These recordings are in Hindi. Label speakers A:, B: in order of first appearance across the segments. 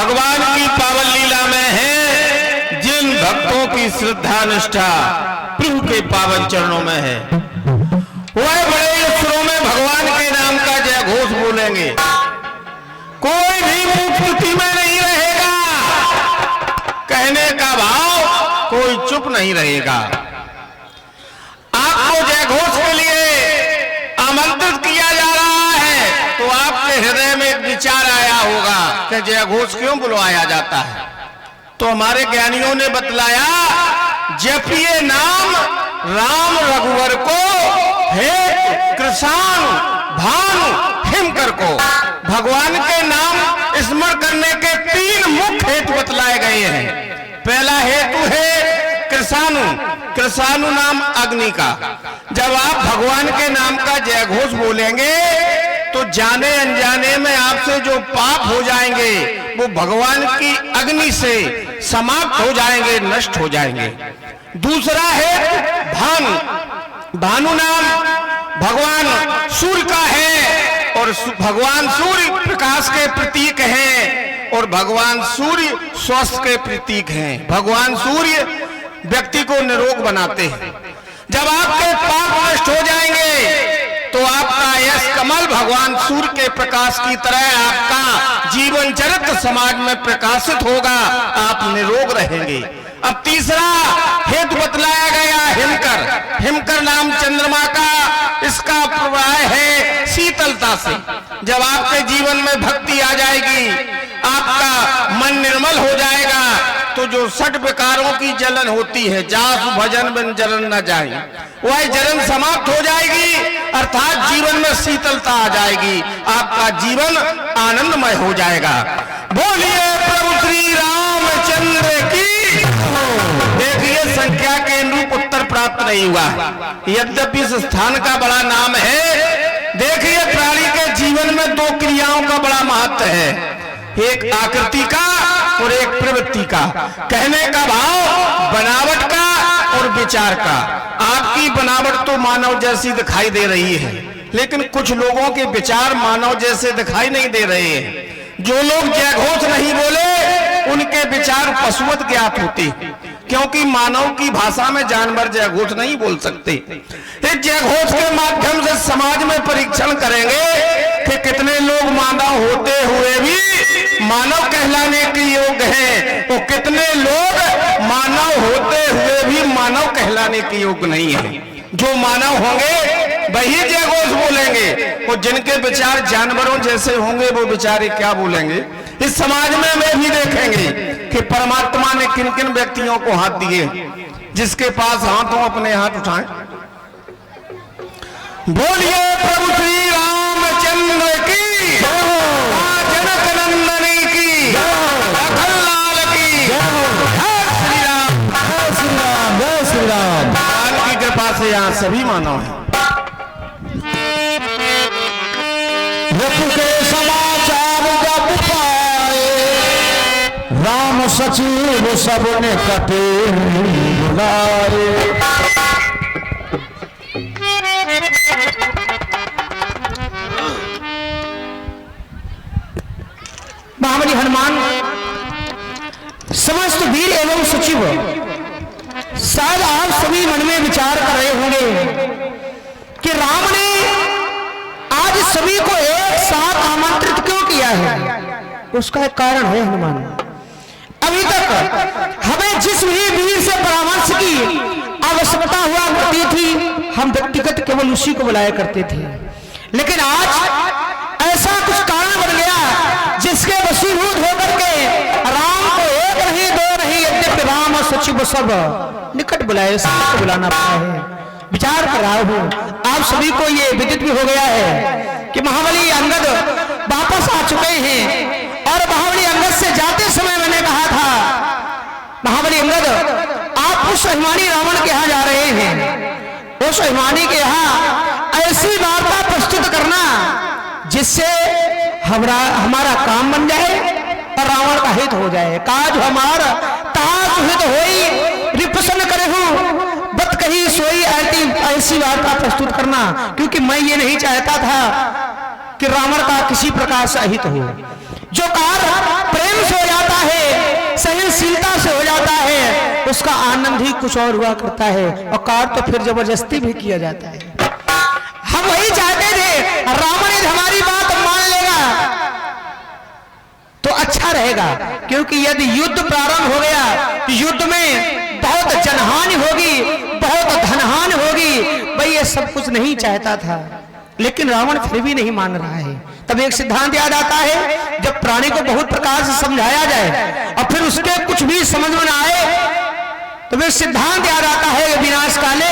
A: भगवान की पावन लीला में है। जिन भक्तों की श्रद्धा निष्ठा प्रभु के पावन चरणों में है, वह बड़े उत्सवों में भगवान के नाम का जय घोष बोलेंगे। कोई भी मुक्ति में नहीं रहेगा, कहने का भाव कोई चुप नहीं रहेगा। आपको जय घोष के लिए आमंत्रित किया जा रहा है, तो आपके हृदय में एक विचार आया होगा कि जय घोष क्यों बुलवाया जाता है। तो हमारे ज्ञानियों ने बतलाया, जपिए नाम राम रघुवर को, हे कृष्ण भानु हिमकर को। भगवान के नाम स्मरण करने के 3 मुख्य हेतु बतलाए गए हैं। पहला हेतु है कृषाणु, कृषाणु नाम अग्नि का। जब आप भगवान के नाम का जय घोष बोलेंगे तो जाने अनजाने में आपसे जो पाप हो जाएंगे वो भगवान की अग्नि से समाप्त हो जाएंगे, नष्ट हो जाएंगे। दूसरा है भानु, भानु नाम भगवान सूर्य का है, और भगवान सूर्य प्रकाश के प्रतीक हैं, और भगवान सूर्य स्वास्थ्य के प्रतीक हैं। भगवान सूर्य व्यक्ति को निरोग बनाते हैं। जब आपके पाप नष्ट हो जाएंगे तो आपका यश कमल भगवान सूर्य के प्रकाश की तरह आपका जीवन चरित्र समाज में प्रकाशित होगा, आप निरोग रहेंगे। अब तीसरा हेतु बतलाया गया हिमकर, हिमकर नाम चंद्रमा का, इसका प्रवाह है शीतलता से। जब आपके जीवन में भक्ति आ जाएगी, आपका मन निर्मल हो जाएगा, तो जो 6 विकारों की जलन होती है, जासु भजन बिन जलन न जाए, वह जलन समाप्त हो जाएगी, अर्थात जीवन में शीतलता आ जाएगी, आपका जीवन आनंदमय हो जाएगा। बोलिए प्रभु श्री रामचंद्र की। देखिए संख्या के अनुरूप उत्तर प्राप्त नहीं हुआ, यद्यपि इस स्थान का बड़ा नाम है। देखिए प्राणी के जीवन में 2 क्रियाओं का बड़ा महत्व है, एक आकृति का और एक प्रवृत्ति का। कहने का भाव बनावट का और विचार का। आपकी बनावट तो मानव जैसी दिखाई दे रही है, लेकिन कुछ लोगों के विचार मानव जैसे दिखाई नहीं दे रहे हैं। जो लोग जय घोष नहीं बोले उनके विचार पशुवत ज्ञात होते, क्योंकि मानव की भाषा में जानवर जय घोष नहीं बोल सकते। इस जय घोष के माध्यम से समाज में परीक्षण करेंगे कि कितने लोग मानव होते हुए भी मानव कहलाने के योग्य हैं, तो कितने लोग मानव होते हुए भी मानव कहलाने के योग्य नहीं है। जो मानव होंगे वही जय घोष बोलेंगे, और जिनके विचार जानवरों जैसे होंगे वो बेचारे क्या बोलेंगे। इस समाज में वे भी देखेंगे कि परमात्मा ने किन किन व्यक्तियों को हाथ दिए। जिसके पास हाथ हो अपने हाथ उठाएं। बोलिए प्रभु श्री रामचंद्र की, जनक नंदनी की, लखनलाल की। श्री राम, श्री राम, जय श्री राम। भगवान की कृपा से यहाँ सभी मानव हैं।
B: के समाचार जब पाए, राम सचिव सबने कटे बुलाए। महाबली हनुमान समस्त वीर एवं सचिव, शायद आप सभी मन में विचार कर रहे होंगे कि राम ने आज सभी को एक साथ आमंत्रित क्यों किया है। उसका एक कारण है हनुमान। अभी तक हमें जिस भी वीर से परामर्श की आवश्यकता हुआ करती थी, हम व्यक्तिगत केवल उसी को बुलाया करते थे, लेकिन आज ऐसा कुछ कारण बन गया जिसके वशीभूत होकर के राम को एक नहीं दो नहीं, यद्यपि राम और सचिव सब निकट बुलाए, सबको बुलाना पड़ा है। विचार कर रहा हूं, आप सभी को ये विदित भी हो गया है कि महाबली अंगद वापस आ चुके हैं, और महाबली अंगद से जाते समय मैंने कहा था, महाबली अंगद आप उस अभिमानी रावण के यहाँ जा रहे हैं, उस अभिमानी के यहाँ ऐसी वार्ता प्रस्तुत करना जिससे हमारा काम बन जाए और रावण का हित हो जाए। काज हमारा ताज हित होई रिप्रसन्न करे हूं, बत कही सोई ऐसी वार्ता प्रस्तुत करना, क्योंकि मैं ये नहीं चाहता था कि रावण का किसी प्रकार से अहित हो। जो कार्य प्रेम से हो उसका आनंद ही कुछ और हुआ करता है, और कार तो फिर जबरदस्ती भी किया जाता है। हम वही चाहते थे, रावण यदि हमारी बात मान लेगा तो अच्छा रहेगा, क्योंकि यदि युद्ध प्रारंभ हो गया तो युद्ध में बहुत जनहानि होगी, बहुत धनहानि होगी। भाई ये सब कुछ नहीं चाहता था, लेकिन रावण फिर भी नहीं मान रहा है। तब एक सिद्धांत याद आता है, जब प्राणी को बहुत प्रकार से समझाया जाए और फिर उसके कुछ भी समझ में ना आए तो वे सिद्धांत याद आता है, विनाश काले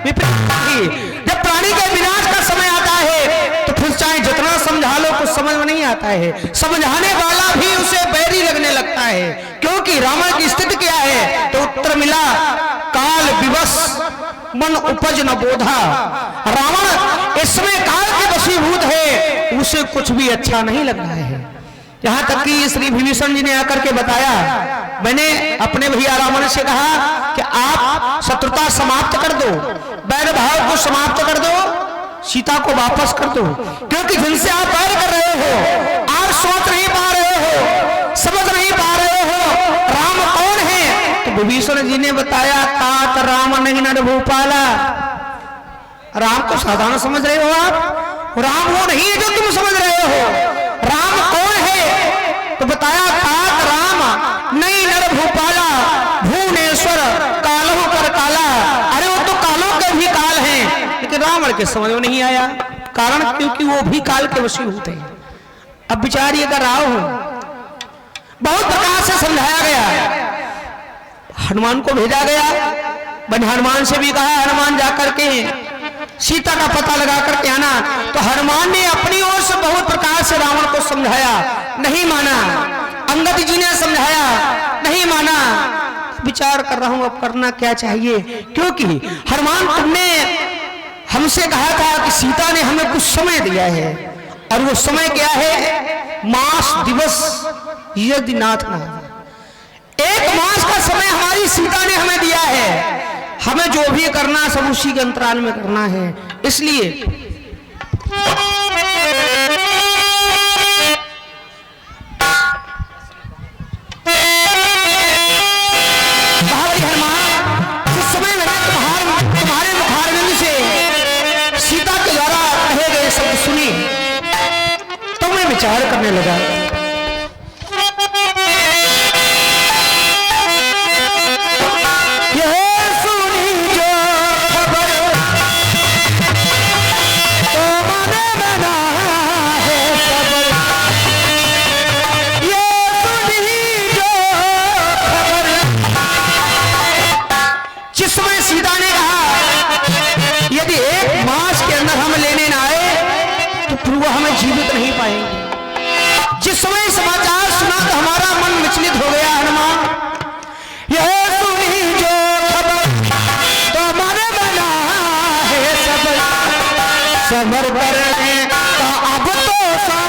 B: विपरीत। जब प्राणी के विनाश का समय आता है तो फिर चाहे जितना समझा लो कुछ समझ में नहीं आता है, समझाने वाला भी उसे बैरी लगने लगता है। क्योंकि रावण की स्थिति क्या है, तो उत्तर मिला, काल विवश मन उपज न बोधा। रावण इस समय काल के वशीभूत है, उसे कुछ भी अच्छा नहीं लग रहा है। यहां तक कि श्री विभीषण जी ने आकर के बताया, मैंने अपने भैया रावण से कहा कि आप शत्रुता समाप्त कर दो, बैर भाव को समाप्त कर दो, सीता को वापस कर दो, क्योंकि जिनसे आप बैर कर रहे हो आप सोच नहीं पा रहे हो, समझ नहीं पा रहे हो राम कौन है। तो विभीषण जी ने बताया, तात राम नहीं नर भूपाला। राम को साधारण समझ रहे हो आप, राम वो नहीं है जो तुम समझ रहे हो। राम कौन है, तो बताया, तात राम नहीं नर भूपाला, भुवनेश्वर कालों कर काला। अरे वो तो कालों के भी काल हैं, लेकिन रावण के समझ में नहीं आया। कारण क्योंकि वो भी काल के वशीभूत हैं। अब विचार ये कर रहा हूं, बहुत प्रकार से समझाया गया, हनुमान को भेजा गया, मैंने हनुमान से भी कहा हनुमान जाकर के सीता का पता लगा करके आना। तो हनुमान ने अपनी ओर से बहुत प्रकार से रावण को समझाया, नहीं माना। अंगद जी ने समझाया, नहीं माना। विचार कर रहा हूं अब करना क्या चाहिए, क्योंकि हनुमान तुमने हमसे कहा था कि सीता ने हमें कुछ समय दिया है, और वो समय क्या है, मास दिवस यदि नाथ ना, 1 मास का समय हमारी सीता ने हमें दिया है। हमें जो भी करना सब उसी के अंतराल में करना है। इसलिए हनुमान, जिस समय मैंने तुम्हारे मुखारविंद से सीता के द्वारा कहे गए शब्द सुनी तो मैं विचार करने लगा। हमें जीवित नहीं पाएंगे। जिस समय समाचार सुना तो हमारा मन विचलित हो गया। हनुमान, यह सुनी जो खबर तो मन बना है सबर करने का अब तो सब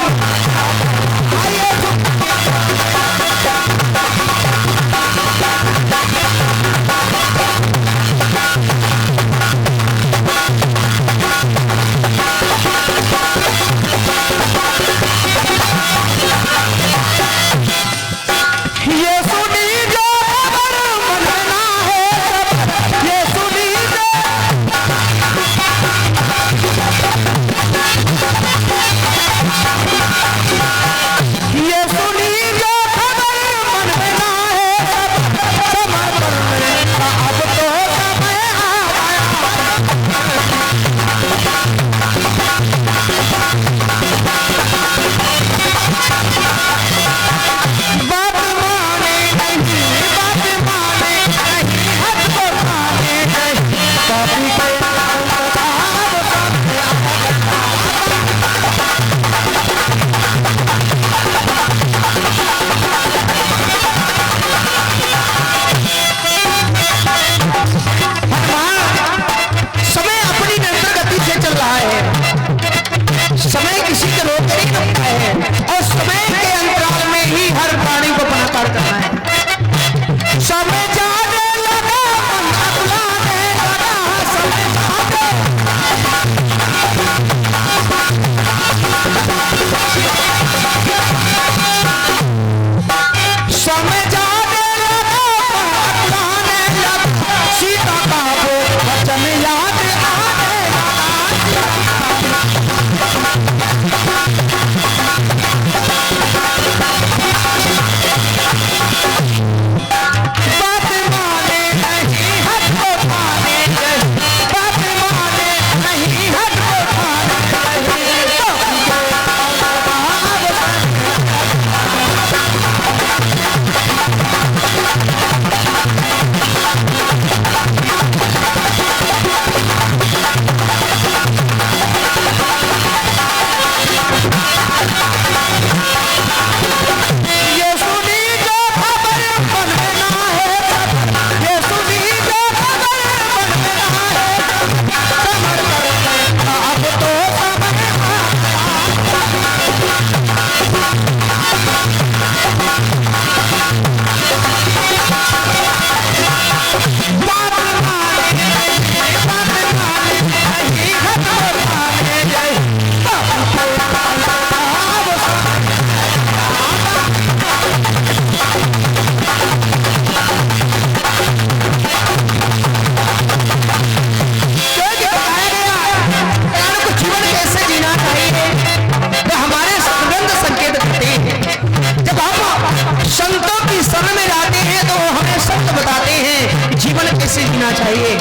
B: जीना चाहिए।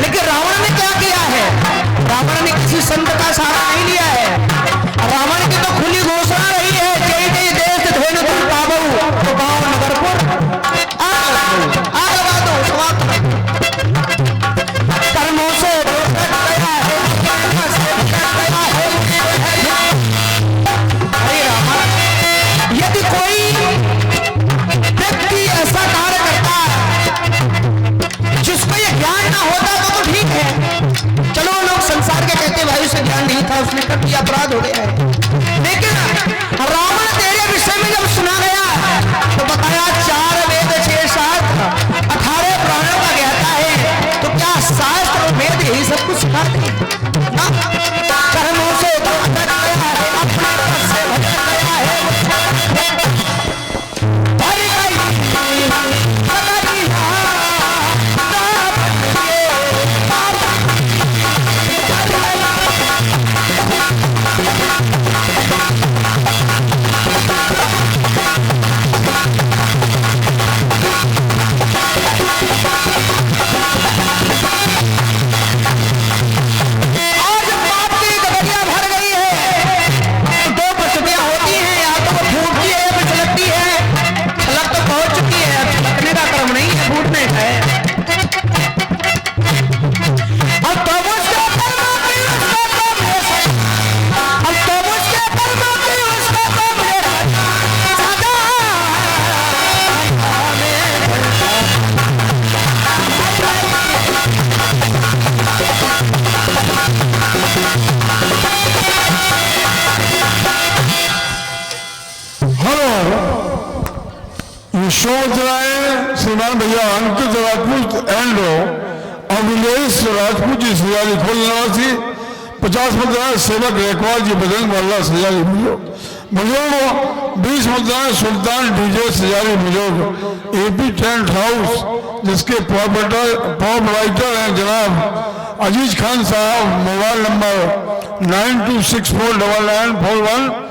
B: लेकिन रावण ने क्या किया है? रावण ने किसी संत का सहारा नहीं लिया है। रावण की तो खुली घोषणा रही है, जय जय देश धेनु तुम पावऊ तो गांव नगरपुर आग लगा दो, समाप्त कर दो। कर्मों से भटक गया है, कर्म से भटक गया है। अरे रावण, यदि कोई व्यक्ति ऐसा कार्य करता है जिसको ये ज्ञान ना होता तो ठीक है, चलो लोग संसार के कहते भाई उसे ज्ञान नहीं था, उसने कर दिया, अपराध हो गया है। लेकिन रावण तेरे विषय में जब सुना गया तो बताया 4 वेद 6 शास्त्र 18 पुराणों का कहता है, तो क्या शास्त्र और वेद यही सब कुछ सिखाते हैं? कर्मों से भटक गया है, अपने पद से भटक गया है।
C: यशोधराय श्रीमान भैया अंकित राजपूत एंड अभिलेष राजपूत जी सजाली खोल निवासी 50 मुद्राएं सेवक रेखवाल जी बजरंग वाला सजाली बुजुर्ग 20 मुद्राएं सुल्तान डीजे सजाली बुजुर्ग एपी टेंट हाउस जिसके पॉप राइटर हैं जनाब अजीज खान साहब। Mobile number 92649941